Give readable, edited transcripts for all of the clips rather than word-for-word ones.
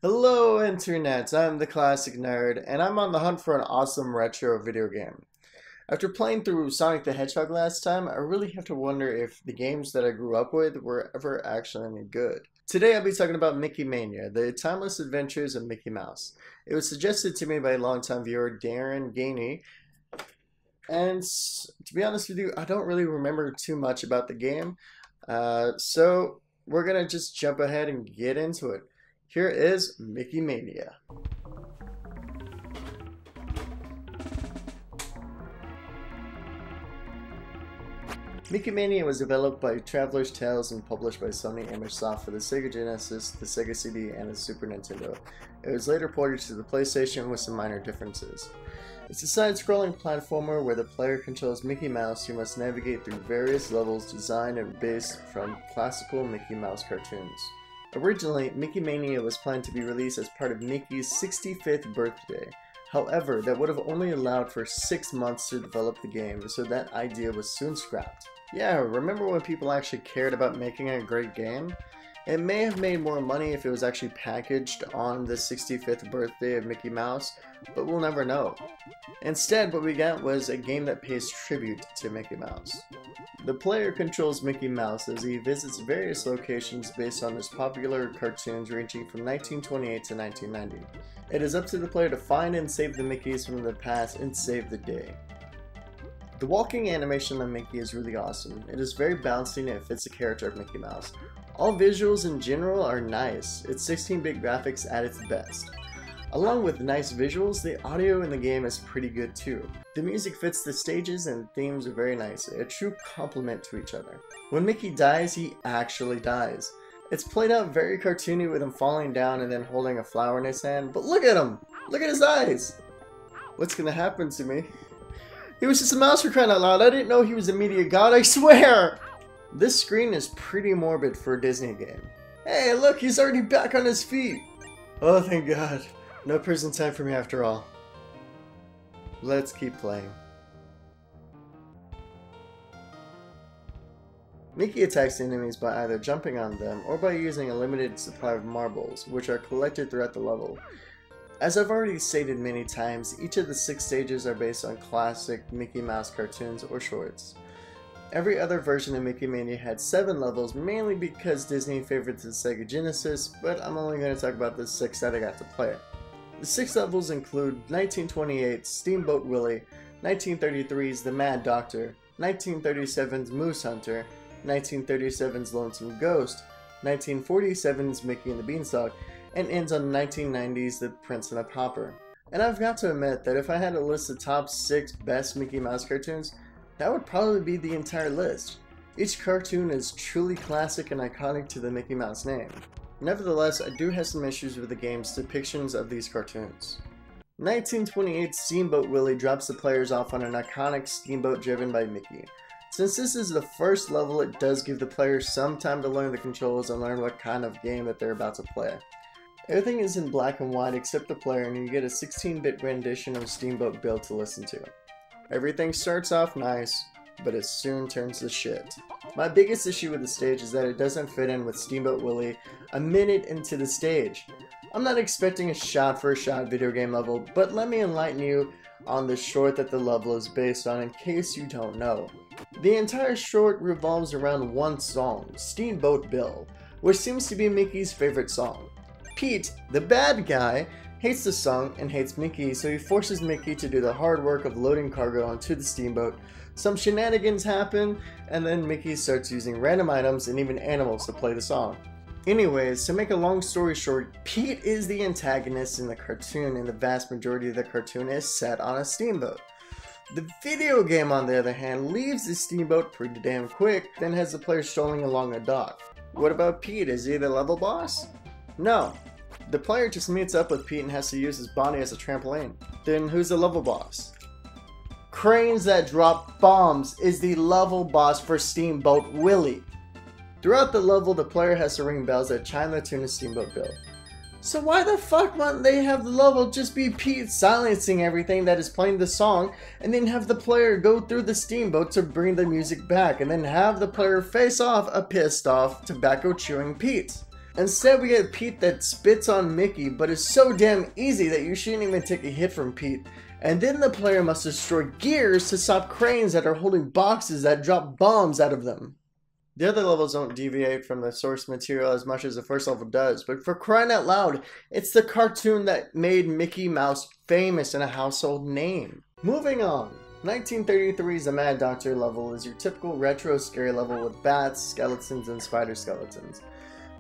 Hello Internet, I'm the Classic Nerd, and I'm on the hunt for an awesome retro video game. After playing through Sonic the Hedgehog last time, I really have to wonder if the games that I grew up with were ever actually any good. Today I'll be talking about Mickey Mania, the timeless adventures of Mickey Mouse. It was suggested to me by longtime viewer Darren Gainey, and to be honest with you, I don't really remember too much about the game, so we're gonna just jump ahead and get into it. Here is Mickey Mania. Mickey Mania was developed by Traveler's Tales and published by Sony Imagesoft for the Sega Genesis, the Sega CD, and the Super Nintendo. It was later ported to the PlayStation with some minor differences. It's a side-scrolling platformer where the player controls Mickey Mouse, who must navigate through various levels designed and based from classical Mickey Mouse cartoons. Originally, Mickey Mania was planned to be released as part of Mickey's 65th birthday. However, that would have only allowed for 6 months to develop the game, so that idea was soon scrapped. Yeah, remember when people actually cared about making a great game? It may have made more money if it was actually packaged on the 65th birthday of Mickey Mouse, but we'll never know. Instead, what we got was a game that pays tribute to Mickey Mouse. The player controls Mickey Mouse as he visits various locations based on his popular cartoons ranging from 1928 to 1990. It is up to the player to find and save the Mickeys from the past and save the day. The walking animation on Mickey is really awesome. It is very bouncy and it fits the character of Mickey Mouse. All visuals in general are nice. It's 16-bit graphics at its best. Along with nice visuals, the audio in the game is pretty good too. The music fits the stages and themes are very nice, a true complement to each other. When Mickey dies, he actually dies. It's played out very cartoony with him falling down and then holding a flower in his hand, but look at him! Look at his eyes! What's gonna happen to me? He was just a mouse, for crying out loud. I didn't know he was a media god, I swear! This screen is pretty morbid for a Disney game. Hey, look, he's already back on his feet! Oh, thank God. No prison time for me after all. Let's keep playing. Mickey attacks enemies by either jumping on them or by using a limited supply of marbles, which are collected throughout the level. As I've already stated many times, each of the 6 stages are based on classic Mickey Mouse cartoons or shorts. Every other version of Mickey Mania had 7 levels, mainly because Disney favored the Sega Genesis, but I'm only going to talk about the 6 that I got to play. The 6 levels include 1928's Steamboat Willie, 1933's The Mad Doctor, 1937's Moose Hunter, 1937's Lonesome Ghost, 1947's Mickey and the Beanstalk, and ends on 1990's The Prince and the Pauper. And I've got to admit that if I had to list the top 6 best Mickey Mouse cartoons, that would probably be the entire list. Each cartoon is truly classic and iconic to the Mickey Mouse name. Nevertheless, I do have some issues with the game's depictions of these cartoons. 1928's Steamboat Willie drops the players off on an iconic steamboat driven by Mickey. Since this is the first level, it does give the players some time to learn the controls and learn what kind of game that they're about to play. Everything is in black and white except the player, and you get a 16-bit rendition of Steamboat Bill to listen to. Everything starts off nice, but it soon turns to shit. My biggest issue with the stage is that it doesn't fit in with Steamboat Willie a minute into the stage. I'm not expecting a shot-for-shot video game level, but let me enlighten you on the short that the level is based on in case you don't know. The entire short revolves around one song, Steamboat Bill, which seems to be Mickey's favorite song. Pete, the bad guy, hates the song and hates Mickey, so he forces Mickey to do the hard work of loading cargo onto the steamboat. Some shenanigans happen, and then Mickey starts using random items and even animals to play the song. Anyways, to make a long story short, Pete is the antagonist in the cartoon, and the vast majority of the cartoon is set on a steamboat. The video game, on the other hand, leaves the steamboat pretty damn quick, then has the player strolling along a dock. What about Pete? Is he the level boss? No. The player just meets up with Pete and has to use his body as a trampoline. Then who's the level boss? Cranes that drop bombs is the level boss for Steamboat Willie. Throughout the level, the player has to ring bells that chime the tune of Steamboat Bill. So why the fuck wouldn't they have the level just be Pete silencing everything that is playing the song, and then have the player go through the steamboat to bring the music back, and then have the player face off a pissed off tobacco chewing Pete? Instead, we get Pete that spits on Mickey, but is so damn easy that you shouldn't even take a hit from Pete. And then the player must destroy gears to stop cranes that are holding boxes that drop bombs out of them. The other levels don't deviate from the source material as much as the first level does, but for crying out loud, it's the cartoon that made Mickey Mouse famous and a household name. Moving on. 1933's The Mad Doctor level is your typical retro scary level with bats, skeletons, and spider skeletons.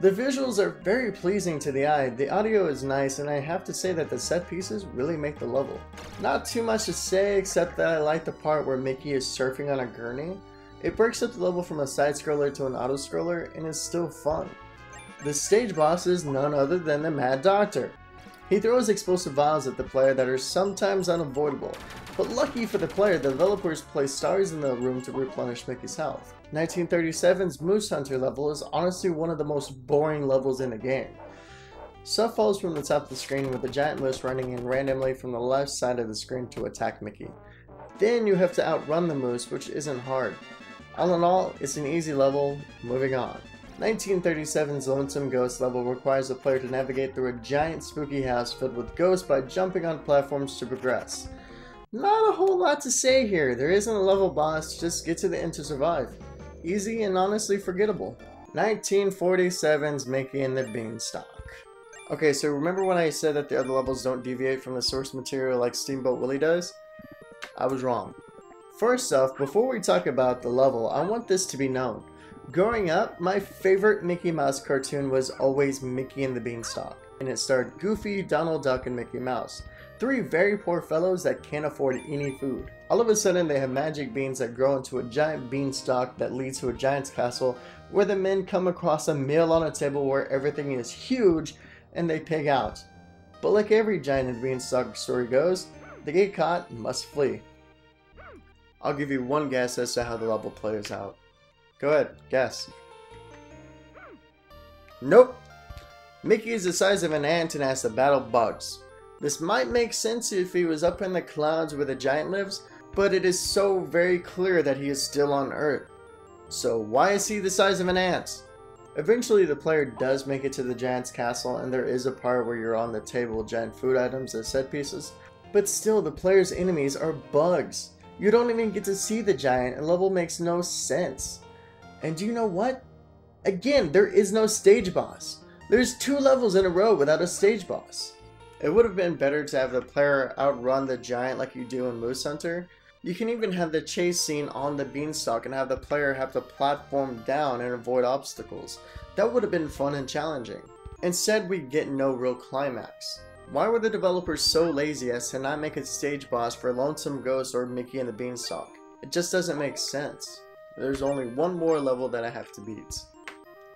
The visuals are very pleasing to the eye, the audio is nice, and I have to say that the set pieces really make the level. Not too much to say except that I like the part where Mickey is surfing on a gurney. It breaks up the level from a side-scroller to an auto-scroller and is still fun. The stage boss is none other than the Mad Doctor. He throws explosive vials at the player that are sometimes unavoidable, but lucky for the player, the developers place stars in the room to replenish Mickey's health. 1937's Moose Hunter level is honestly one of the most boring levels in the game. Stuff falls from the top of the screen with a giant moose running in randomly from the left side of the screen to attack Mickey. Then you have to outrun the moose, which isn't hard. All in all, it's an easy level. Moving on. 1937's Lonesome Ghost level requires the player to navigate through a giant spooky house filled with ghosts by jumping on platforms to progress. Not a whole lot to say here, there isn't a level boss, just get to the end to survive. Easy and honestly forgettable. 1947's Mickey and the Beanstalk. Okay, so remember when I said that the other levels don't deviate from the source material like Steamboat Willie does? I was wrong. First off, before we talk about the level, I want this to be known. Growing up, my favorite Mickey Mouse cartoon was always Mickey and the Beanstalk, and it starred Goofy, Donald Duck, and Mickey Mouse. Three very poor fellows that can't afford any food. All of a sudden, they have magic beans that grow into a giant beanstalk that leads to a giant's castle, where the men come across a meal on a table where everything is huge, and they pig out. But like every giant and beanstalk story goes, they get caught and must flee. I'll give you one guess as to how the level plays out. Go ahead, guess. Nope. Mickey is the size of an ant and has to battle bugs. This might make sense if he was up in the clouds where the giant lives, but it is so very clear that he is still on Earth. So why is he the size of an ant? Eventually the player does make it to the giant's castle, and there is a part where you're on the table with giant food items as set pieces, but still the player's enemies are bugs. You don't even get to see the giant, and level makes no sense. And do you know what? Again, there is no stage boss. There's 2 levels in a row without a stage boss. It would have been better to have the player outrun the giant like you do in Moose Hunter. You can even have the chase scene on the beanstalk and have the player have to platform down and avoid obstacles. That would have been fun and challenging. Instead, we get no real climax. Why were the developers so lazy as to not make a stage boss for Lonesome Ghost or Mickey and the Beanstalk? It just doesn't make sense. There's only one more level that I have to beat.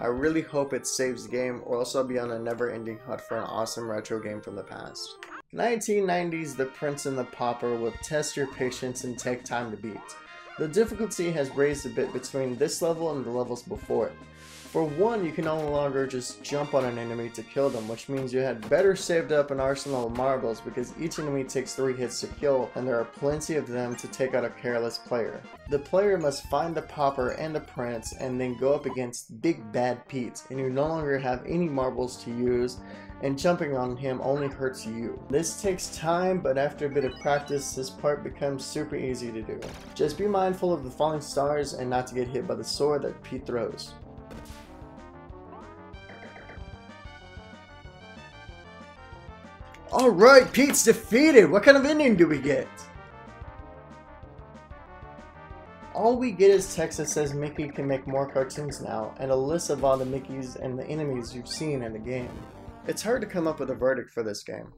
I really hope it saves the game, or else I'll be on a never-ending hunt for an awesome retro game from the past. 1990's The Prince and the Pauper will test your patience and take time to beat. The difficulty has raised a bit between this level and the levels before it. For one, you can no longer just jump on an enemy to kill them, which means you had better saved up an arsenal of marbles because each enemy takes 3 hits to kill, and there are plenty of them to take out a careless player. The player must find the Pauper and the Prince and then go up against Big Bad Pete, and you no longer have any marbles to use, and jumping on him only hurts you. This takes time, but after a bit of practice, this part becomes super easy to do. Just be mindful of the falling stars and not to get hit by the sword that Pete throws. Alright, Pete's defeated! What kind of ending do we get? All we get is text that says Mickey can make more cartoons now, and a list of all the Mickeys and the enemies you've seen in the game. It's hard to come up with a verdict for this game.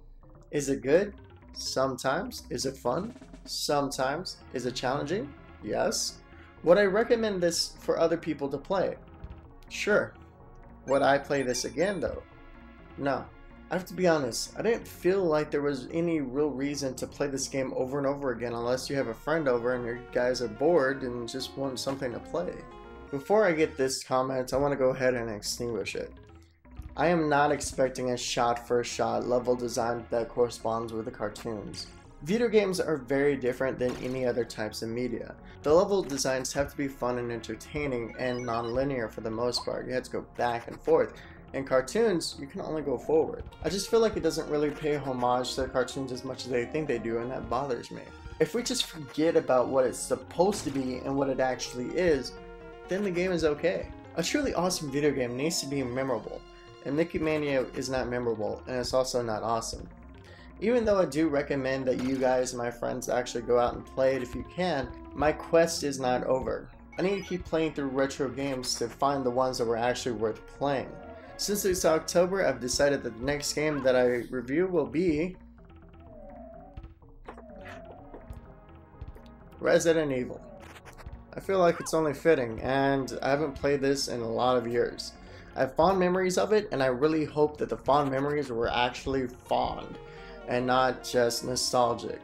Is it good? Sometimes. Is it fun? Sometimes. Is it challenging? Yes. Would I recommend this for other people to play? Sure. Would I play this again though? No. I have to be honest, I didn't feel like there was any real reason to play this game over and over again unless you have a friend over and you guys are bored and just want something to play. Before I get this comment, I want to go ahead and extinguish it. I am not expecting a shot-for-shot level design that corresponds with the cartoons. Video games are very different than any other types of media. The level designs have to be fun and entertaining and non-linear for the most part. You have to go back and forth. In cartoons, you can only go forward. I just feel like it doesn't really pay homage to the cartoons as much as they think they do, and that bothers me. If we just forget about what it's supposed to be and what it actually is, then the game is okay. A truly awesome video game needs to be memorable, and Mickey Mania is not memorable, and it's also not awesome. Even though I do recommend that you guys and my friends actually go out and play it if you can, my quest is not over. I need to keep playing through retro games to find the ones that were actually worth playing. Since it's October, I've decided that the next game that I review will be Resident Evil. I feel like it's only fitting, and I haven't played this in a lot of years. I have fond memories of it, and I really hope that the fond memories were actually fond and not just nostalgic.